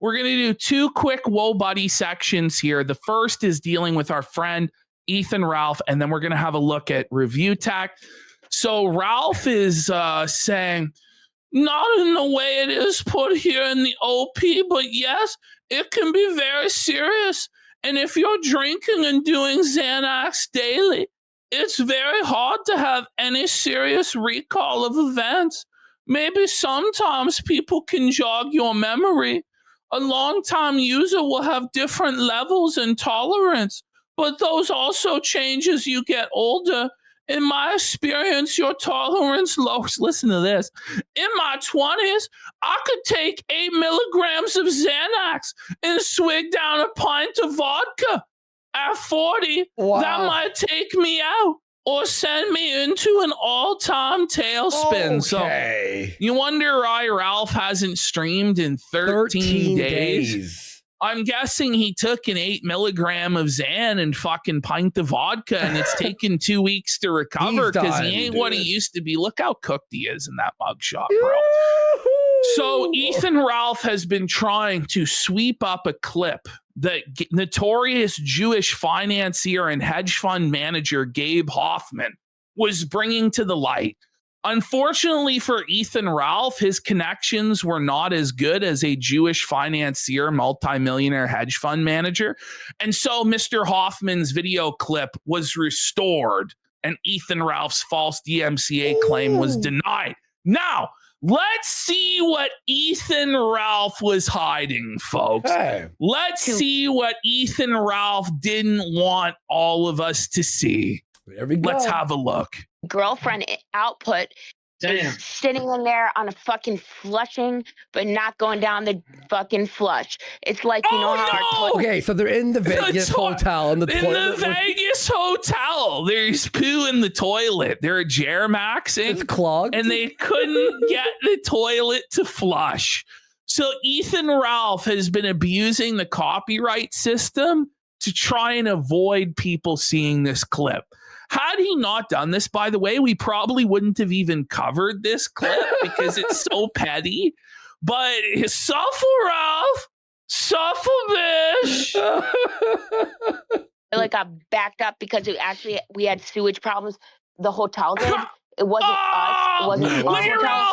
We're going to do 2 quick Whoa Buddy sections here. The first is dealing with our friend Ethan Ralph, and then we're going to have a look at Review Tech. So Ralph is saying, not in the way it is put here in the OP, but yes, it can be very serious. And if you're drinking and doing Xanax daily, it's very hard to have any serious recall of events. Maybe sometimes people can jog your memory. A long-time user will have different levels and tolerance, but those also change as you get older. In my experience, your tolerance lowers. Listen to this. In my 20s, I could take 8 milligrams of Xanax and swig down a pint of vodka. At 40, that might take me out or send me into an all-time tailspin. Okay. So you wonder why Ralph hasn't streamed in 13 days. I'm guessing he took an 8 milligram of Xan and fucking pint of vodka, and it's taken 2 weeks to recover because he ain't what he used to be. Look how cooked he is in that mugshot, bro. So Ethan Ralph has been trying to sweep up a clip that notorious Jewish financier and hedge fund manager Gabe Hoffman was bringing to the light. Unfortunately for Ethan Ralph, his connections were not as good as a Jewish financier, multimillionaire hedge fund manager. And so Mr. Hoffman's video clip was restored and Ethan Ralph's false DMCA claim was denied. Now, let's see what Ethan Ralph was hiding, folks. Hey. Let's see what Ethan Ralph didn't want all of us to see. There we go. Let's have a look. Girlfriend output is sitting in there on a fucking flushing, but not going down the fucking flush. It's like, you know how... Okay, so they're in the Vegas hotel. In the Vegas hotel. There's poo in the toilet. They're Jermaxxing. It's clogged. And they couldn't get the toilet to flush. So Ethan Ralph has been abusing the copyright system to try and avoid people seeing this clip. Had he not done this, by the way, we probably wouldn't have even covered this clip because it's so petty. But suffer, Ralph. Suffer, bitch. Like got backed up because we had sewage problems. The hotel did. It wasn't us. It wasn't my hotel.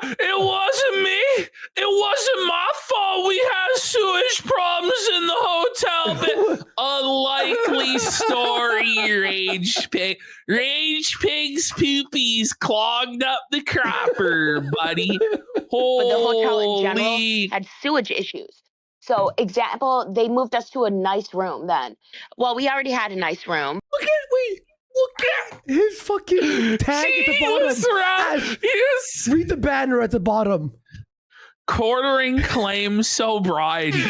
It wasn't me. It wasn't my fault. We had sewage problems in the hotel. But a likely story, Rage Pig. Rage Pig's poopies clogged up the crapper, buddy. But the hotel in general had sewage issues. So, example, they moved us to a nice room then. Well, we already had a nice room. Look at his fucking tag at the bottom. Read the banner at the bottom. Quartering claims sobriety.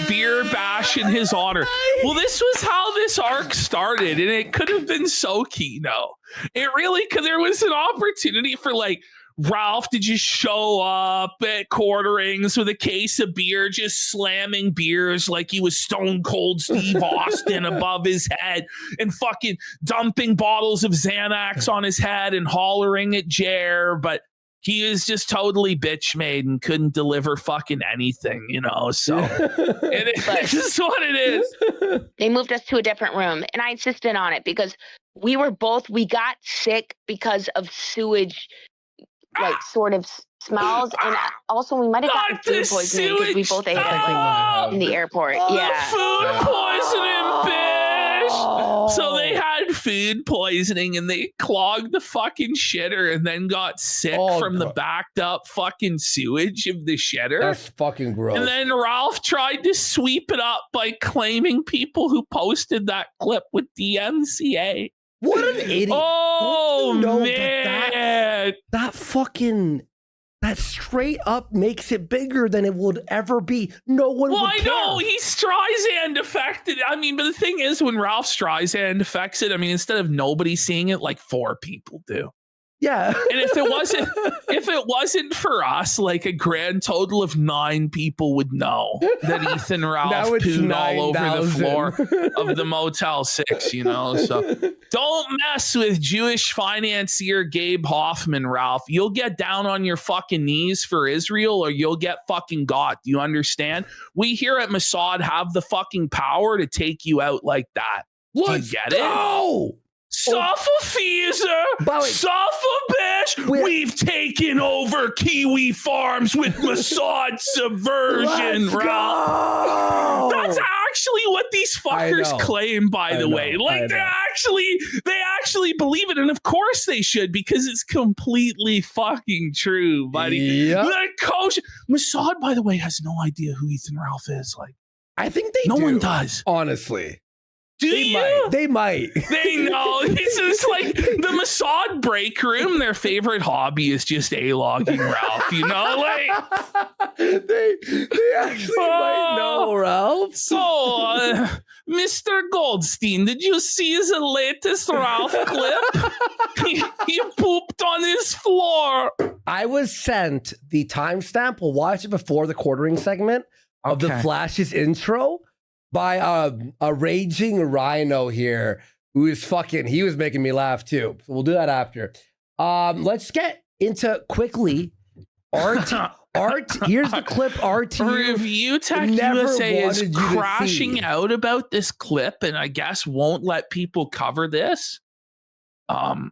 Beer bash in his honor. Well, this was how this arc started, and it could have been so Kino. It really could. There was an opportunity for like Ralph to just show up at Quarterings with a case of beer, just slamming beers like he was Stone Cold Steve Austin above his head and fucking dumping bottles of Xanax on his head and hollering at Jer, but he is just totally bitch made and couldn't deliver fucking anything, you know, so it's just what it is. They moved us to a different room, and I insisted on it because we got sick because of sewage, like sort of smells, and also we might have gotten food poisoning because we both ate it in the airport. Food poisoning, bitch. So they had food poisoning and they clogged the fucking shitter and then got sick from the backed up fucking sewage of the shitter. That's fucking gross. And then Ralph tried to sweep it up by claiming people who posted that clip with DMCA. What an idiot. Oh, man. That straight up makes it bigger than it would ever be. No one would care. Well, I know. He's Streisand affected. I mean, but the thing is, when Ralph Streisand affects it, I mean, instead of nobody seeing it, like 4 people do. Yeah. And if it wasn't for us, like a grand total of 9 people would know that Ethan Ralph pooed all over the floor of the Motel 6, you know? So Don't mess with Jewish financier Gabe Hoffman, Ralph. You'll get down on your fucking knees for Israel or you'll get fucking got. Do you understand? We here at Mossad have the fucking power to take you out like that. Let's Do you get go! it? Suffer Feezer, suffer bitch. We've taken over Kiwi Farms with Mossad subversion, Ralph. That's actually what these fuckers claim, by the way. Like they actually believe it, and of course they should, because it's completely fucking true, buddy. Yep. The coach Mossad, by the way, has no idea who Ethan Ralph is. Like, I think they no do. one does. Honestly. They might. They know. It's just like the Mossad break room. Their favorite hobby is just A-logging Ralph. You know, like they actually might know Ralph. So, Mr. Goldstein, did you see the latest Ralph clip? he pooped on his floor. I was sent the timestamp. We'll watch it before the quartering segment of the Flash's intro by a raging rhino here who is he was making me laugh too. So we'll do that after. Let's get into quickly Art, here's the clip. ReviewTechUSA is crashing out about this clip and I guess won't let people cover this. I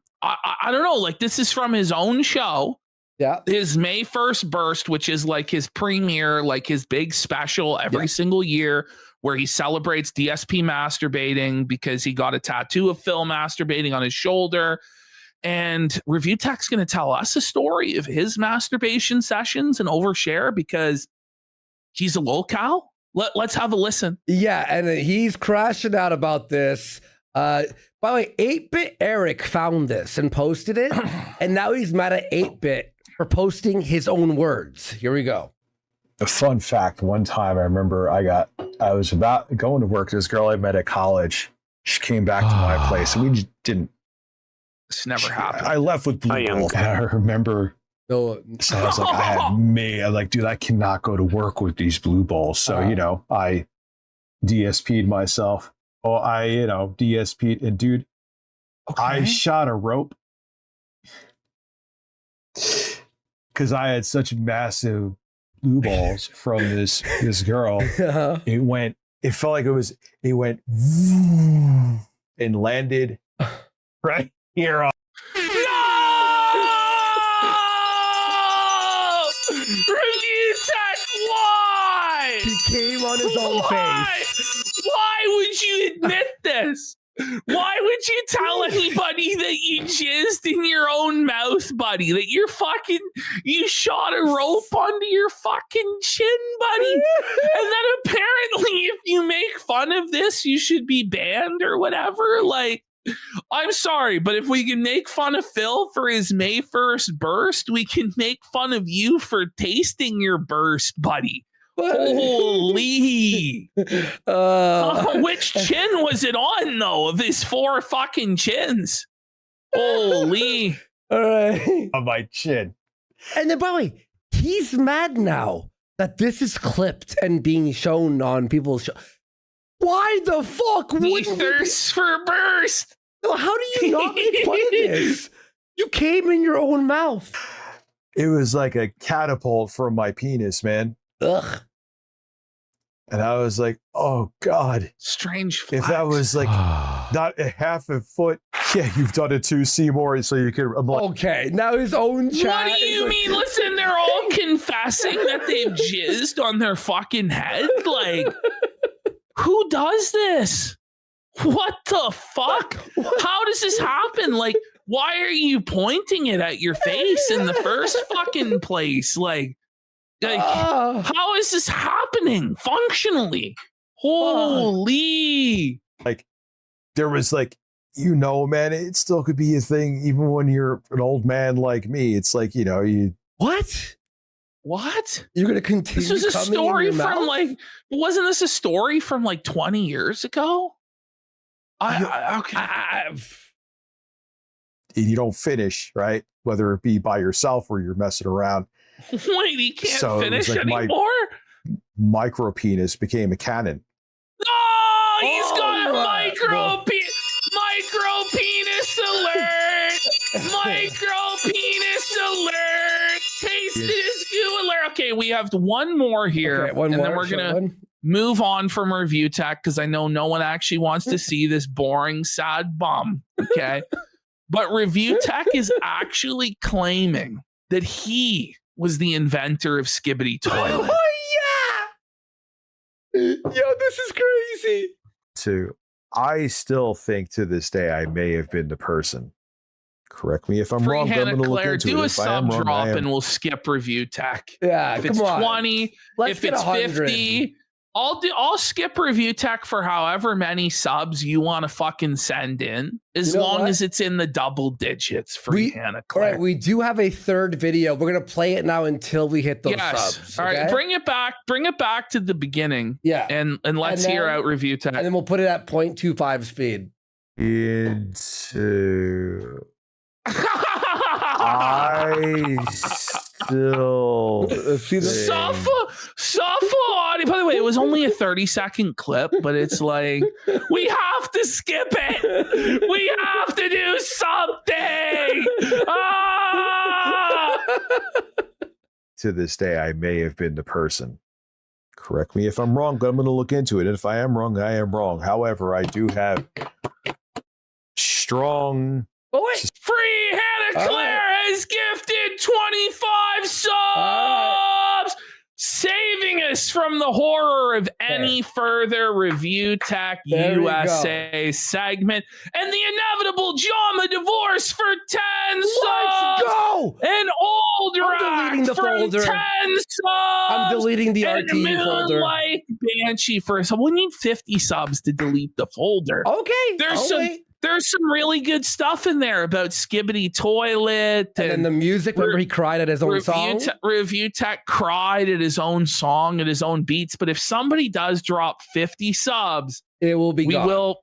don't know, like this is from his own show. Yeah. His May 1st burst, which is like his premiere, like his big special every single year where he celebrates DSP masturbating because he got a tattoo of Phil masturbating on his shoulder. And ReviewTech's going to tell us a story of his masturbation sessions and overshare because he's a locale. Let's have a listen. Yeah, and he's crashing out about this. By the way, 8-Bit Eric found this and posted it, and now he's mad at 8-Bit for posting his own words. Here we go. A fun fact, one time I remember I was about going to work. This girl I met at college, she came back to my place and we just didn't. This never happened. I left with blue balls. And I remember, so I was like, I'm like, dude, I cannot go to work with these blue balls. So, I DSP'd myself. Oh, DSP'd. And dude, I shot a rope because I had such massive blue balls from this girl. It felt like it went and landed right here on. No! ReviewTech, why? He came on his own face. Why would you admit this? Why would you tell anybody that you jizzed in your own mouth, buddy? That you shot a rope onto your fucking chin, buddy? And then apparently if you make fun of this, you should be banned or whatever. Like, I'm sorry, but if we can make fun of Phil for his May 1st burst, we can make fun of you for tasting your burst, buddy. Holy. Which chin was it on, though, of his 4 fucking chins? Holy. All right. On my chin. And then, by the way, he's mad now that this is clipped and being shown on people's show. Why the fuck would he thirsts for a burst? How do you not make fun of this? You came in your own mouth. It was like a catapult from my penis, man. Ugh. And I was like, oh, God. Strange flex. If that was like not a half a foot, yeah, you've done it too, Seymour. So you could. Okay, now his own chat. What do you mean? Listen, they're all confessing that they've jizzed on their fucking head. Like, who does this? What the fuck? How does this happen? Like, why are you pointing it at your face in the first fucking place? Like, how is this happening functionally? Holy. Like, there was like, man, it still could be a thing even when you're an old man like me. It's like, you. What? You're going to continue? This was a story from wasn't this a story from like 20 years ago? You don't finish, right? Whether it be by yourself or you're messing around. Wait, he can't finish anymore? Micro penis became a cannon. Oh, he's got a micro penis. Micro penis alert. Tasted his goo alert. Okay, we have one more here. Okay, one more. Then we're going to move on from review tech because I know no one actually wants to see this boring, sad bum. Okay. But review tech is actually claiming that he was the inventor of Skibbity Toilet. Oh, yeah. Yo, this is crazy. I still think to this day I may have been the person. Correct me if I'm wrong. Hannah I'm going to look Claire, into do it. a sub drop and we'll skip review tech. Yeah, if it's 20, if it's 50, I'll skip review tech for however many subs you want to fucking send in, as long as it's in the double digits for Hannah Claire. All right, we do have a third video. We're gonna play it now until we hit those subs. All right, bring it back to the beginning. Yeah, and let's hear out review tech, and then we'll put it at 0.25 speed. Into I still Suffer audio. By the way, it was only a 30-second clip, but it's like we have to skip it. We have to do something. To this day, I may have been the person. Correct me if I'm wrong, but I'm going to look into it. And if I am wrong, I am wrong. However, I do have strong. Oh, wait. Free Hannah Claire has gifted 25 subs, saving us from the horror of any further Review Tech USA segment and the inevitable Jama divorce for 10 subs. Let's go! An old rack for 10 subs. I'm deleting the RT folder. Moonlight Banshee for some. We need 50 subs to delete the folder. Okay. There's some really good stuff in there about Skibbity Toilet. And then the music, remember he cried at his own song? Review Tech cried at his own song, at his own beats. But if somebody does drop 50 subs, it will be gone.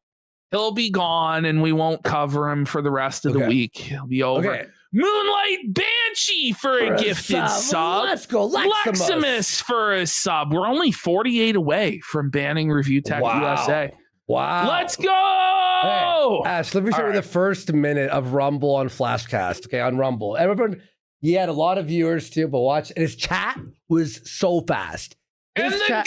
He'll be gone and we won't cover him for the rest of the week. He'll be over. Okay. Moonlight Banshee for a gifted sub. Let's go. Leximus for a sub. We're only 48 away from banning Review Tech USA. Wow. Let's go. Hey, Ash, let me show you the first minute of Rumble on Flashcast. Okay, on Rumble. Everyone, he had a lot of viewers too, but watch. And his chat was so fast. And the Gun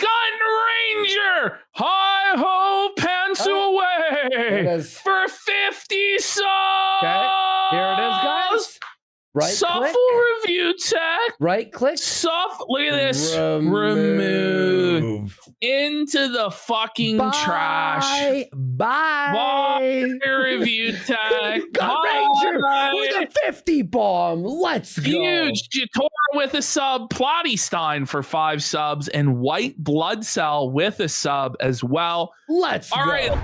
Ranger, hi ho, pencil away for 50 subs. Okay, here it is, guys. Right Suffle Review Tech. Right click. Look at this. Remove. Into the fucking trash. Bye. Review Tech. Gun Ranger with a 50 bomb. Let's go. Huge. Jatora with a sub. Plotty for 5 subs. And White Blood Cell with a sub as well. Let's go. All right.